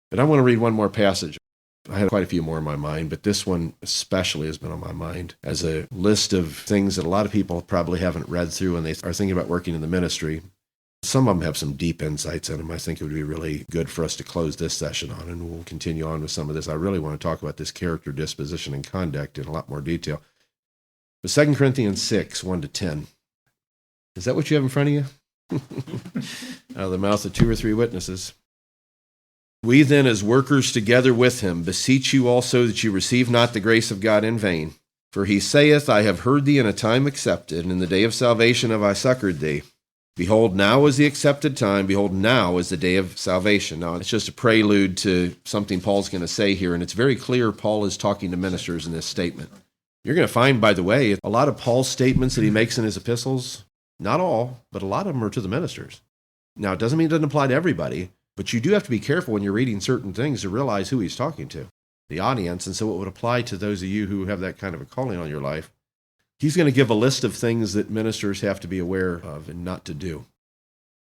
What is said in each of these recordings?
But I want to read one more passage. I had quite a few more in my mind, but this one especially has been on my mind as a list of things that a lot of people probably haven't read through when they are thinking about working in the ministry. Some of them have some deep insights in them. I think it would be really good for us to close this session on, and we'll continue on with some of this. I really want to talk about this character, disposition, and conduct in a lot more detail. But 2 Corinthians 6, 1-10. Is that what you have in front of you? Out of the mouth of 2 or 3 witnesses. We then, as workers together with him, beseech you also that you receive not the grace of God in vain. For he saith, I have heard thee in a time accepted, and in the day of salvation have I succored thee. Behold, now is the accepted time. Behold, now is the day of salvation. Now, it's just a prelude to something Paul's going to say here, and it's very clear Paul is talking to ministers in this statement. You're going to find, by the way, a lot of Paul's statements that he makes in his epistles, not all, but a lot of them are to the ministers. Now, it doesn't mean it doesn't apply to everybody, but you do have to be careful when you're reading certain things to realize who he's talking to, the audience, and so it would apply to those of you who have that kind of a calling on your life. He's going to give a list of things that ministers have to be aware of and not to do.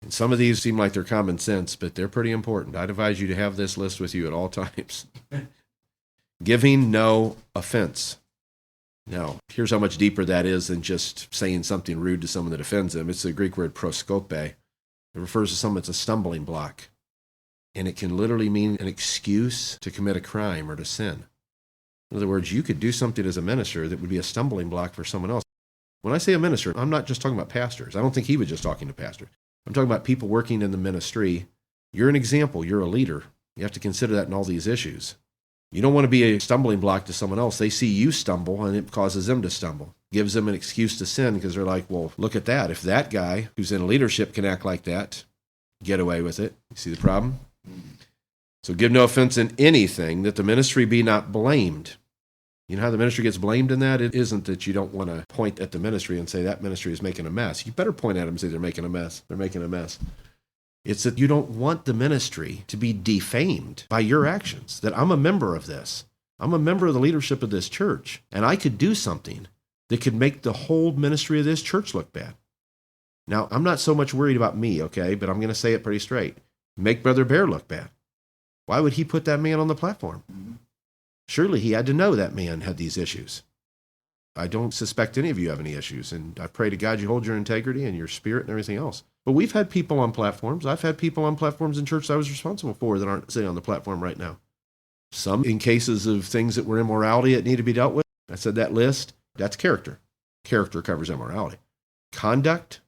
And some of these seem like they're common sense, but they're pretty important. I'd advise you to have this list with you at all times. Giving no offense. Now, here's how much deeper that is than just saying something rude to someone that offends them. It's the Greek word proskope. It refers to someone that's a stumbling block. And it can literally mean an excuse to commit a crime or to sin. In other words, you could do something as a minister that would be a stumbling block for someone else. When I say a minister, I'm not just talking about pastors. I don't think he was just talking to pastors. I'm talking about people working in the ministry. You're an example. You're a leader. You have to consider that in all these issues. You don't want to be a stumbling block to someone else. They see you stumble, and it causes them to stumble. Gives them an excuse to sin because they're like, well, look at that. If that guy who's in leadership can act like that, get away with it. You see the problem? So give no offense in anything, that the ministry be not blamed. You know how the ministry gets blamed in that? It isn't that you don't want to point at the ministry and say that ministry is making a mess. You better point at them and say they're making a mess. They're making a mess. It's that you don't want the ministry to be defamed by your actions, that I'm a member of this. I'm a member of the leadership of this church, and I could do something that could make the whole ministry of this church look bad. Now, I'm not so much worried about me, okay, but I'm going to say it pretty straight. Make Brother Bear look bad. Why would he put that man on the platform? Surely he had to know that man had these issues. I don't suspect any of you have any issues, and I pray to God you hold your integrity and your spirit and everything else. But we've had people on platforms. I've had people on platforms in church that I was responsible for that aren't sitting on the platform right now. Some in cases of things that were immorality that need to be dealt with. I said that list, that's character. Character covers immorality. Conduct,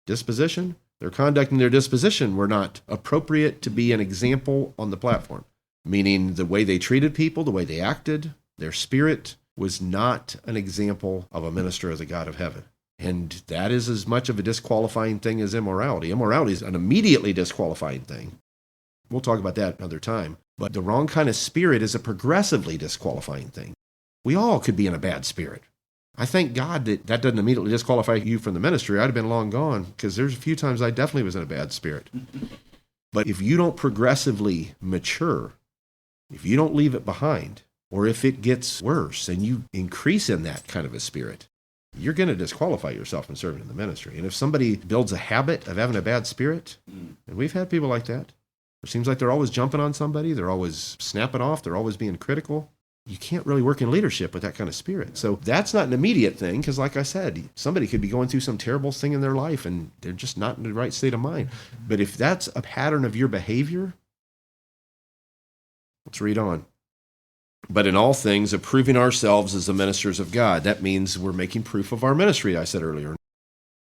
disposition, their conduct and their disposition were not appropriate to be an example on the platform, meaning the way they treated people, the way they acted, their spirit was not an example of a minister of the God of heaven. And that is as much of a disqualifying thing as immorality. Immorality is an immediately disqualifying thing. We'll talk about that another time. But the wrong kind of spirit is a progressively disqualifying thing. We all could be in a bad spirit. I thank God that that doesn't immediately disqualify you from the ministry. I'd have been long gone, because there's a few times I definitely was in a bad spirit. But if you don't progressively mature, if you don't leave it behind, or if it gets worse and you increase in that kind of a spirit, you're going to disqualify yourself from serving in the ministry. And if somebody builds a habit of having a bad spirit, and we've had people like that, it seems like they're always jumping on somebody, they're always snapping off, they're always being critical. You can't really work in leadership with that kind of spirit. So that's not an immediate thing, because like I said, somebody could be going through some terrible thing in their life and they're just not in the right state of mind. But if that's a pattern of your behavior, let's read on. But in all things, approving ourselves as the ministers of God. That means we're making proof of our ministry, I said earlier.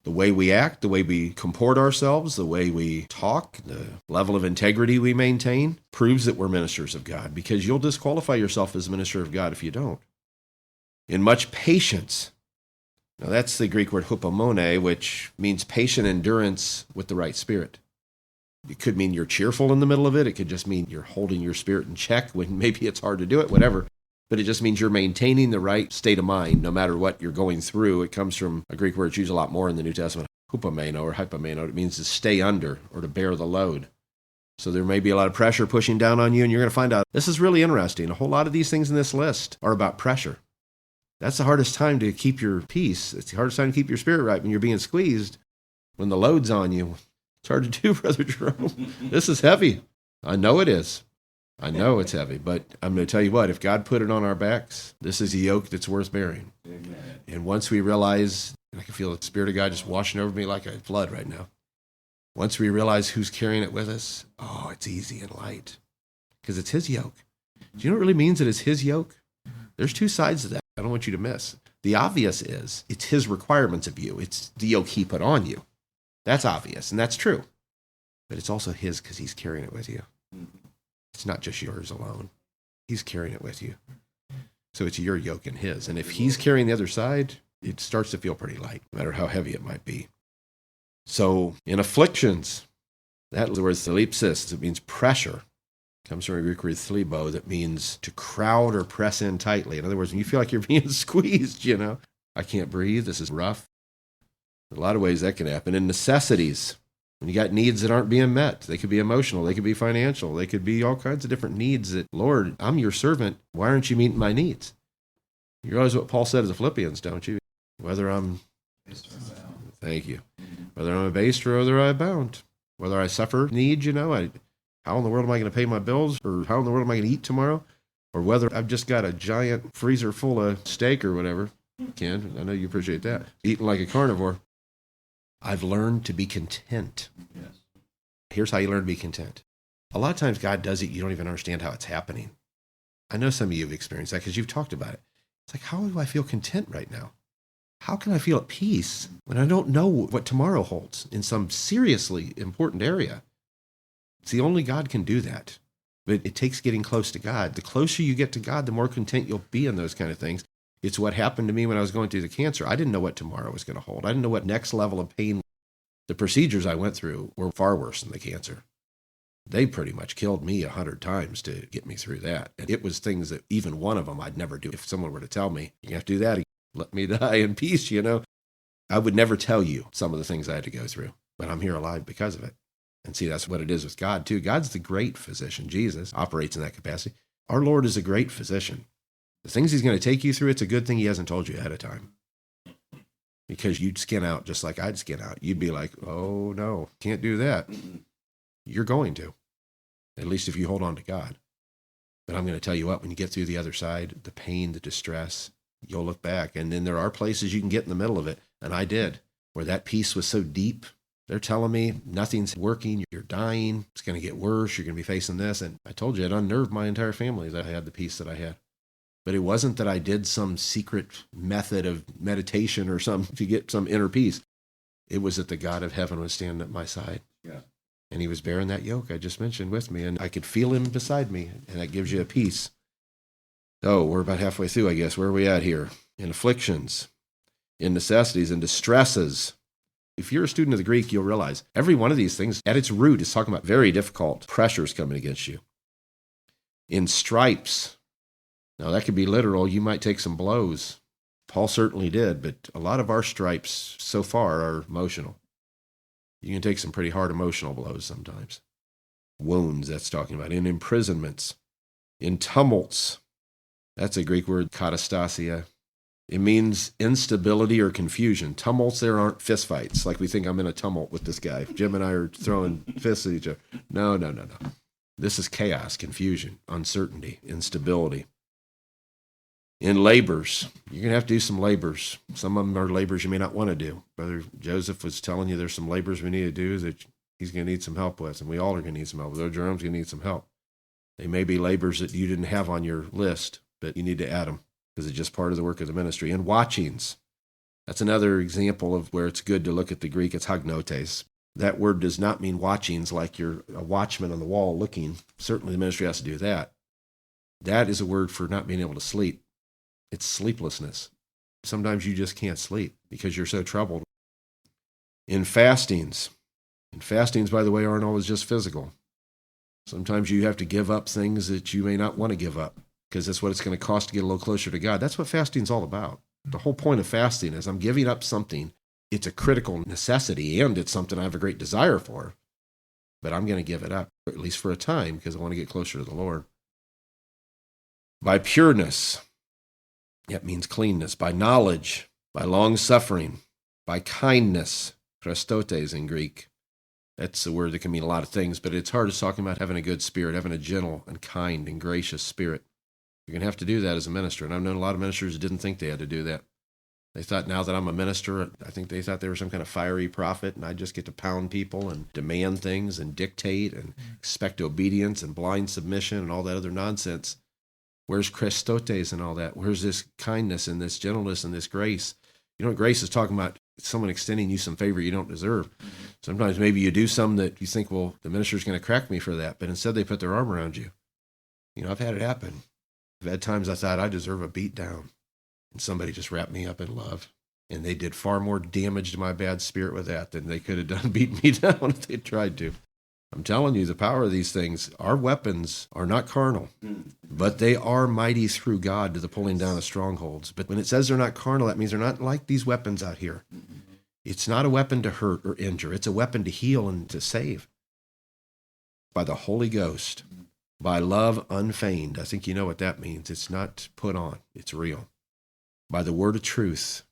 The way we act, the way we comport ourselves, the way we talk, the level of integrity we maintain proves that we're ministers of God, because you'll disqualify yourself as a minister of God if you don't. In much patience. Now that's the Greek word hupomone, which means patient endurance with the right spirit. It could mean you're cheerful in the middle of it. It could just mean you're holding your spirit in check when maybe it's hard to do it, whatever. But it just means you're maintaining the right state of mind no matter what you're going through. It comes from a Greek word it's used a lot more in the New Testament, hupomeno or hypomeno. It means to stay under or to bear the load. So there may be a lot of pressure pushing down on you, and you're going to find out, this is really interesting. A whole lot of these things in this list are about pressure. That's the hardest time to keep your peace. It's the hardest time to keep your spirit right when you're being squeezed, when the load's on you. It's hard to do, Brother Jerome. This is heavy. I know it is. I know it's heavy, but I'm going to tell you what, if God put it on our backs, this is a yoke that's worth bearing. Amen. And once we realize, I can feel the Spirit of God just washing over me like a flood right now. Once we realize who's carrying it with us, oh, it's easy and light because it's his yoke. Do you know what it really means that it's his yoke? There's two sides to that. I don't want you to miss. The obvious is it's his requirements of you. It's the yoke he put on you. That's obvious, and that's true. But it's also his because he's carrying it with you. It's not just yours alone. He's carrying it with you. So it's your yoke and his. And if he's carrying the other side, it starts to feel pretty light, no matter how heavy it might be. So in afflictions, that word thlipsis, it means pressure. It comes from a Greek word thlibo, that means to crowd or press in tightly. In other words, when you feel like you're being squeezed, I can't breathe, this is rough. In a lot of ways that can happen. In necessities, when you got needs that aren't being met, they could be emotional, they could be financial, they could be all kinds of different needs that, Lord, I'm your servant, why aren't you meeting my needs? You realize what Paul said to the Philippians, don't you? Whether I'm, thank you, whether I'm abased or whether I abound, whether I suffer need, how in the world am I going to pay my bills, or how in the world am I going to eat tomorrow, or whether I've just got a giant freezer full of steak or whatever. Ken, I know you appreciate that. Eating like a carnivore. I've learned to be content. Yes. Here's how you learn to be content. A lot of times God does it, you don't even understand how it's happening. I know some of you have experienced that because you've talked about it. It's like, how do I feel content right now? How can I feel at peace when I don't know what tomorrow holds in some seriously important area? It's the only God can do that. But it takes getting close to God. The closer you get to God, the more content you'll be in those kind of things. It's what happened to me when I was going through the cancer. I didn't know what tomorrow was going to hold. I didn't know what next level of pain. The procedures I went through were far worse than the cancer. They pretty much killed me 100 times to get me through that. And it was things that even one of them I'd never do. If someone were to tell me, you have to do that, let me die in peace, I would never tell you some of the things I had to go through. But I'm here alive because of it. And see, that's what it is with God, too. God's the great physician. Jesus operates in that capacity. Our Lord is a great physician. The things he's going to take you through, it's a good thing he hasn't told you ahead of time. Because you'd skin out just like I'd skin out. You'd be like, oh, no, can't do that. You're going to, at least if you hold on to God. But I'm going to tell you what, when you get through the other side, the pain, the distress, you'll look back. And then there are places you can get in the middle of it. And I did, where that peace was so deep. They're telling me nothing's working, you're dying, it's going to get worse, you're going to be facing this. And I told you, it unnerved my entire family that I had the peace that I had. But it wasn't that I did some secret method of meditation or something to get some inner peace. It was that the God of heaven was standing at my side. Yeah. And he was bearing that yoke I just mentioned with me, and I could feel him beside me, and that gives you a peace. Oh, we're about halfway through, I guess. Where are we at here? In afflictions, in necessities, in distresses. If you're a student of the Greek, you'll realize every one of these things at its root is talking about very difficult pressures coming against you. In stripes, now that could be literal. You might take some blows. Paul certainly did, but a lot of our stripes so far are emotional. You can take some pretty hard emotional blows sometimes. Wounds, that's talking about. In imprisonments, in tumults. That's a Greek word, katastasia. It means instability or confusion. Tumults, there aren't fistfights. Like we think I'm in a tumult with this guy. Jim and I are throwing fists at each other. No. This is chaos, confusion, uncertainty, instability. In labors, you're going to have to do some labors. Some of them are labors you may not want to do. Brother Joseph was telling you there's some labors we need to do that he's going to need some help with, and we all are going to need some help. Brother Jerome's going to need some help. They may be labors that you didn't have on your list, but you need to add them because it's just part of the work of the ministry. And watchings, that's another example of where it's good to look at the Greek. It's hagnotes. That word does not mean watchings like you're a watchman on the wall looking. Certainly the ministry has to do that. That is a word for not being able to sleep. It's sleeplessness. Sometimes you just can't sleep because you're so troubled. In fastings, by the way, aren't always just physical. Sometimes you have to give up things that you may not want to give up because that's what it's going to cost to get a little closer to God. That's what fasting's all about. The whole point of fasting is I'm giving up something. It's a critical necessity, and it's something I have a great desire for, but I'm going to give it up, at least for a time, because I want to get closer to the Lord. By pureness, that means cleanness. By knowledge, by long suffering, by kindness, Christotes in Greek. That's a word that can mean a lot of things, but it's hard as talking about having a good spirit, having a gentle and kind and gracious spirit. You're going to have to do that as a minister. And I've known a lot of ministers who didn't think they had to do that. They thought now that I'm a minister, I think they thought they were some kind of fiery prophet and I just get to pound people and demand things and dictate and expect obedience and blind submission and all that other nonsense. Where's Christotes and all that? Where's this kindness and this gentleness and this grace? You know, grace is talking about someone extending you some favor you don't deserve. Sometimes maybe you do something that you think, well, the minister's going to crack me for that, but instead they put their arm around you. You know, I've had it happen. I've had times I thought I deserve a beat down, and somebody just wrapped me up in love, and they did far more damage to my bad spirit with that than they could have done beating me down if they tried to. I'm telling you, the power of these things, our weapons are not carnal, but they are mighty through God to the pulling down of strongholds. But when it says they're not carnal, that means they're not like these weapons out here. It's not a weapon to hurt or injure. It's a weapon to heal and to save. By the Holy Ghost, by love unfeigned. I think you know what that means. It's not put on. It's real. By the word of truth.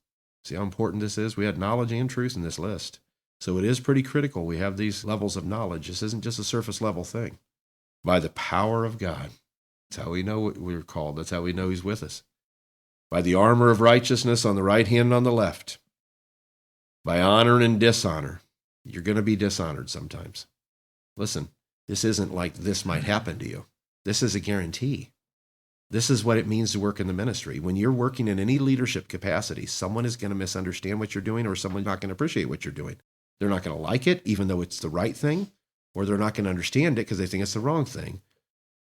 See how important this is? We had knowledge and truth in this list. So it is pretty critical. We have these levels of knowledge. This isn't just a surface level thing. By the power of God. That's how we know what we're called. That's how we know he's with us. By the armor of righteousness on the right hand and on the left. By honor and dishonor. You're going to be dishonored sometimes. Listen, this isn't like this might happen to you. This is a guarantee. This is what it means to work in the ministry. When you're working in any leadership capacity, someone is going to misunderstand what you're doing or someone's not going to appreciate what you're doing. They're not going to like it, even though it's the right thing, or they're not going to understand it because they think it's the wrong thing.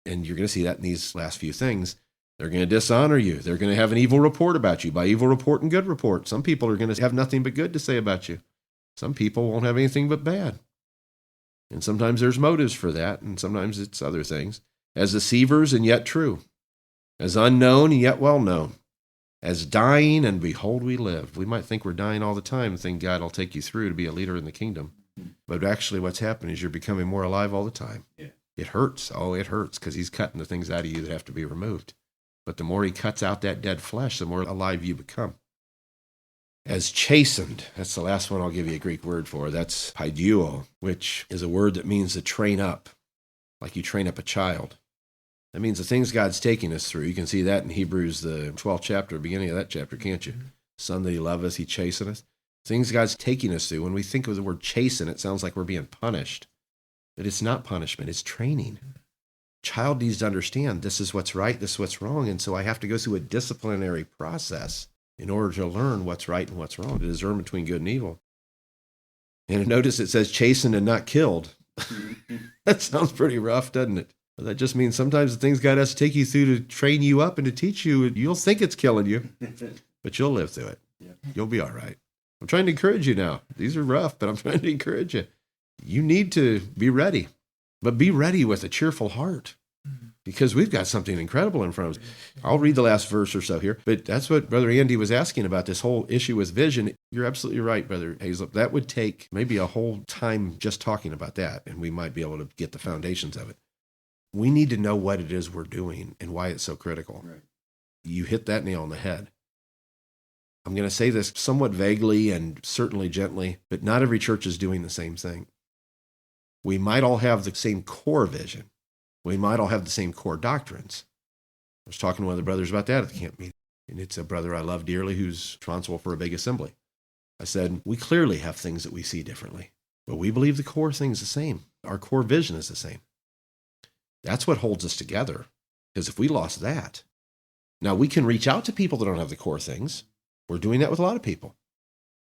And you're going to see that in these last few things. They're going to dishonor you. They're going to have an evil report about you. By evil report and good report. Some people are going to have nothing but good to say about you. Some people won't have anything but bad. And sometimes there's motives for that, and sometimes it's other things. As deceivers and yet true. As unknown and yet well known. As dying and behold we live. We might think we're dying all the time and think God will take you through to be a leader in the kingdom. But actually what's happening is you're becoming more alive all the time. Yeah. It hurts. Oh, it hurts because he's cutting the things out of you that have to be removed. But the more he cuts out that dead flesh, the more alive you become. As chastened, that's the last one I'll give you a Greek word for. That's paiduo, which is a word that means to train up, like you train up a child. That means the things God's taking us through. You can see that in Hebrews, the 12th chapter, beginning of that chapter, can't you? Son that he loveth, he chasteneth. Things God's taking us through. When we think of the word chasten, it sounds like we're being punished. But it's not punishment, it's training. Child needs to understand this is what's right, this is what's wrong, and so I have to go through a disciplinary process in order to learn what's right and what's wrong, to discern between good and evil. And notice it says chastened and not killed. That sounds pretty rough, doesn't it? But that just means sometimes the things God has to take you through to train you up and to teach you, you'll think it's killing you, but you'll live through it. Yeah. You'll be all right. I'm trying to encourage you now. These are rough, but I'm trying to encourage you. You need to be ready, but be ready with a cheerful heart because we've got something incredible in front of us. I'll read the last verse or so here, but that's what Brother Andy was asking about, this whole issue with vision. You're absolutely right, Brother Hazel. That would take maybe a whole time just talking about that, and we might be able to get the foundations of it. We need to know what it is we're doing and why it's so critical. Right. You hit that nail on the head. I'm going to say this somewhat vaguely and certainly gently, but not every church is doing the same thing. We might all have the same core vision. We might all have the same core doctrines. I was talking to one of the brothers about that at the camp meeting, and it's a brother I love dearly who's responsible for a big assembly. I said, we clearly have things that we see differently, but we believe the core thing is the same. Our core vision is the same. That's what holds us together, because if we lost that, now we can reach out to people that don't have the core things. We're doing that with a lot of people,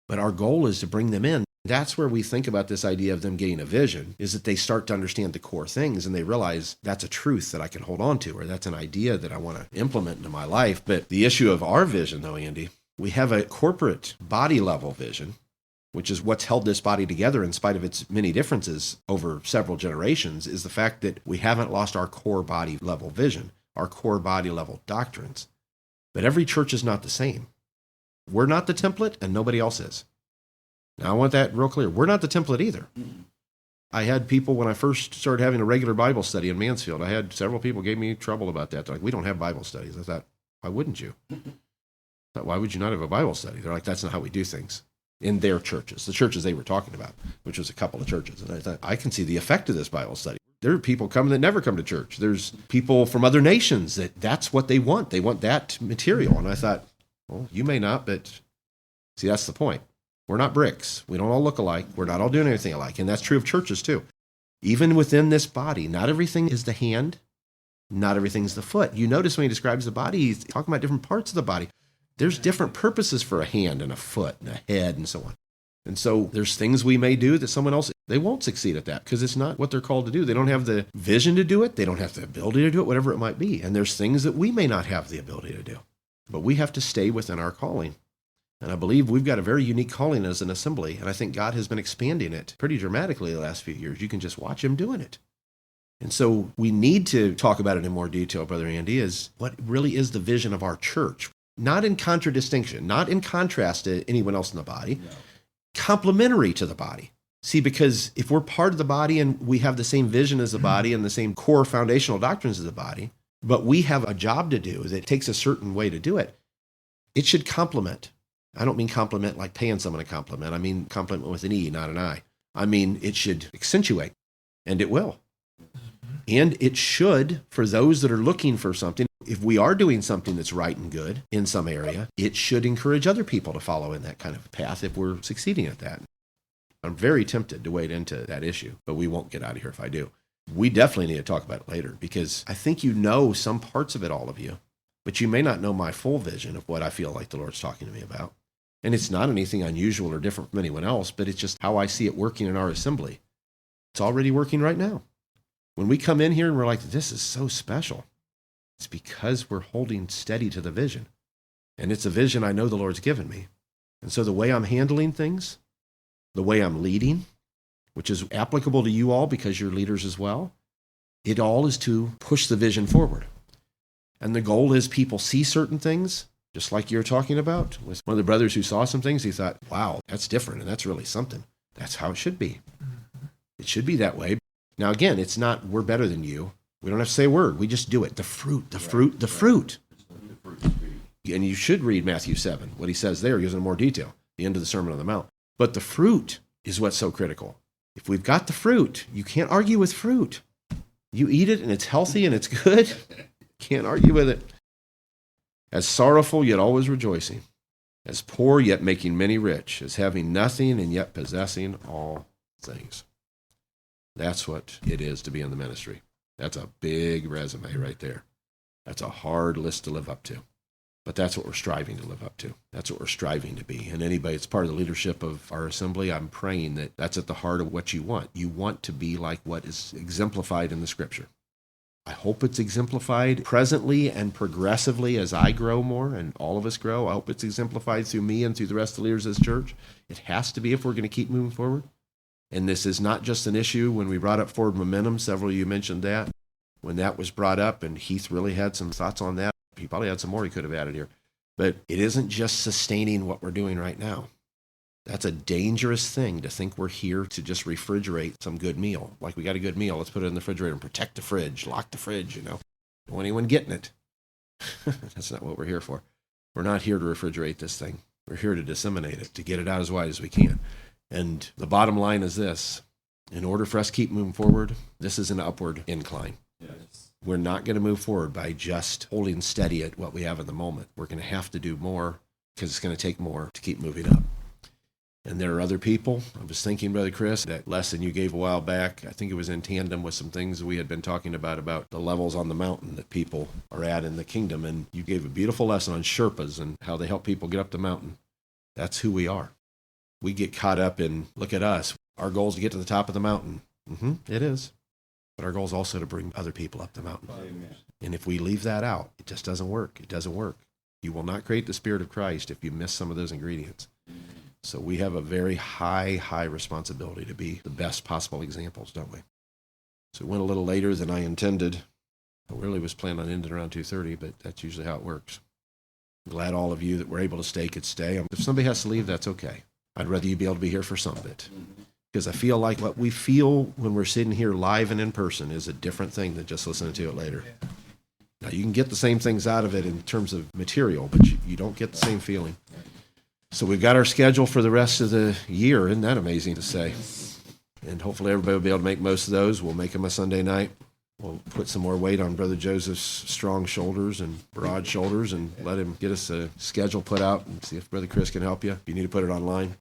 but our goal is to bring them in. That's where we think about this idea of them getting a vision, is that they start to understand the core things and they realize that's a truth that I can hold on to, or that's an idea that I want to implement into my life. But the issue of our vision, though, Andy, we have a corporate body level vision, which is what's held this body together in spite of its many differences over several generations, is the fact that we haven't lost our core body level vision, our core body level doctrines. But every church is not the same. We're not the template and nobody else is. Now, I want that real clear. We're not the template either. I had people, when I first started having a regular Bible study in Mansfield, I had several people gave me trouble about that. They're like, we don't have Bible studies. I thought, why wouldn't you? I thought, why would you not have a Bible study? They're like, that's not how we do things. in their churches, the churches they were talking about, which was a couple of churches. And I thought, I can see the effect of this Bible study. There are people coming that never come to church. There's people from other nations that's what they want. They want that material. And I thought, well, you may not, but see, that's the point. We're not bricks. We don't all look alike. We're not all doing anything alike. And that's true of churches too. Even within this body, not everything is the hand, not everything's the foot. You notice when he describes the body, he's talking about different parts of the body. There's different purposes for a hand and a foot and a head and so on. And so there's things we may do that someone else, they won't succeed at that because it's not what they're called to do. They don't have the vision to do it. They don't have the ability to do it, whatever it might be. And there's things that we may not have the ability to do. But we have to stay within our calling. And I believe we've got a very unique calling as an assembly. And I think God has been expanding it pretty dramatically the last few years. You can just watch him doing it. And so we need to talk about it in more detail, Brother Andy, is what really is the vision of our church. Not in contradistinction, not in contrast to anyone else in the body, no. Complementary to the body. See, because if we're part of the body and we have the same vision as the body and the same core foundational doctrines as the body, but we have a job to do that takes a certain way to do it, it should complement. I don't mean compliment like paying someone a compliment. I mean compliment with an E, not an I. I mean, it should accentuate, and it will. And it should, for those that are looking for something, if we are doing something that's right and good in some area, it should encourage other people to follow in that kind of path if we're succeeding at that. I'm very tempted to wade into that issue, but we won't get out of here if I do. We definitely need to talk about it later because I think you know some parts of it, all of you, but you may not know my full vision of what I feel like the Lord's talking to me about. And it's not anything unusual or different from anyone else, but it's just how I see it working in our assembly. It's already working right now. When we come in here and we're like, this is so special, it's because we're holding steady to the vision. And it's a vision I know the Lord's given me. And so the way I'm handling things, the way I'm leading, which is applicable to you all because you're leaders as well, it all is to push the vision forward. And the goal is people see certain things, just like you're talking about. With one of the brothers who saw some things, he thought, wow, that's different, and that's really something. That's how it should be. It should be that way. Now, again, it's not we're better than you. We don't have to say a word. We just do it. The fruit. And you should read Matthew 7. What he says there, he goes into more detail, the end of the Sermon on the Mount. But the fruit is what's so critical. If we've got the fruit, you can't argue with fruit. You eat it, and it's healthy, and it's good. Can't argue with it. As sorrowful, yet always rejoicing. As poor, yet making many rich. As having nothing, and yet possessing all things. That's what it is to be in the ministry. That's a big resume right there. That's a hard list to live up to. But that's what we're striving to live up to. That's what we're striving to be. And anybody that's part of the leadership of our assembly, I'm praying that that's at the heart of what you want. You want to be like what is exemplified in the Scripture. I hope it's exemplified presently and progressively as I grow more and all of us grow. I hope it's exemplified through me and through the rest of the leaders of this church. It has to be if we're going to keep moving forward. And this is not just an issue. When we brought up forward momentum, several of you mentioned that. When that was brought up, and Heath really had some thoughts on that. He probably had some more he could have added here. But it isn't just sustaining what we're doing right now. That's a dangerous thing to think we're here to just refrigerate some good meal. Like we got a good meal, let's put it in the refrigerator and protect the fridge, lock the fridge, Don't want anyone getting it. That's not what we're here for. We're not here to refrigerate this thing. We're here to disseminate it, to get it out as wide as we can. And the bottom line is this. In order for us to keep moving forward, this is an upward incline. Yes. We're not going to move forward by just holding steady at what we have at the moment. We're going to have to do more because it's going to take more to keep moving up. And there are other people. I was thinking, Brother Chris, that lesson you gave a while back, I think it was in tandem with some things we had been talking about the levels on the mountain that people are at in the kingdom. And you gave a beautiful lesson on Sherpas and how they help people get up the mountain. That's who we are. We get caught up in, look at us. Our goal is to get to the top of the mountain. It is. But our goal is also to bring other people up the mountain. Amen. And if we leave that out, it just doesn't work. It doesn't work. You will not create the Spirit of Christ if you miss some of those ingredients. Amen. So we have a very high responsibility to be the best possible examples, don't we? So it went a little later than I intended. I really was planning on ending around 2:30, but that's usually how it works. I'm glad all of you that were able to stay could stay. If somebody has to leave, that's okay. I'd rather you be able to be here for some of it. Because I feel like what we feel when we're sitting here live and in person is a different thing than just listening to it later. Now, you can get the same things out of it in terms of material, but you don't get the same feeling. So we've got our schedule for the rest of the year. Isn't that amazing to say? And hopefully everybody will be able to make most of those. We'll make them a Sunday night. We'll put some more weight on Brother Joseph's strong shoulders and broad shoulders and let him get us a schedule put out and see if Brother Chris can help you. If you need to put it online.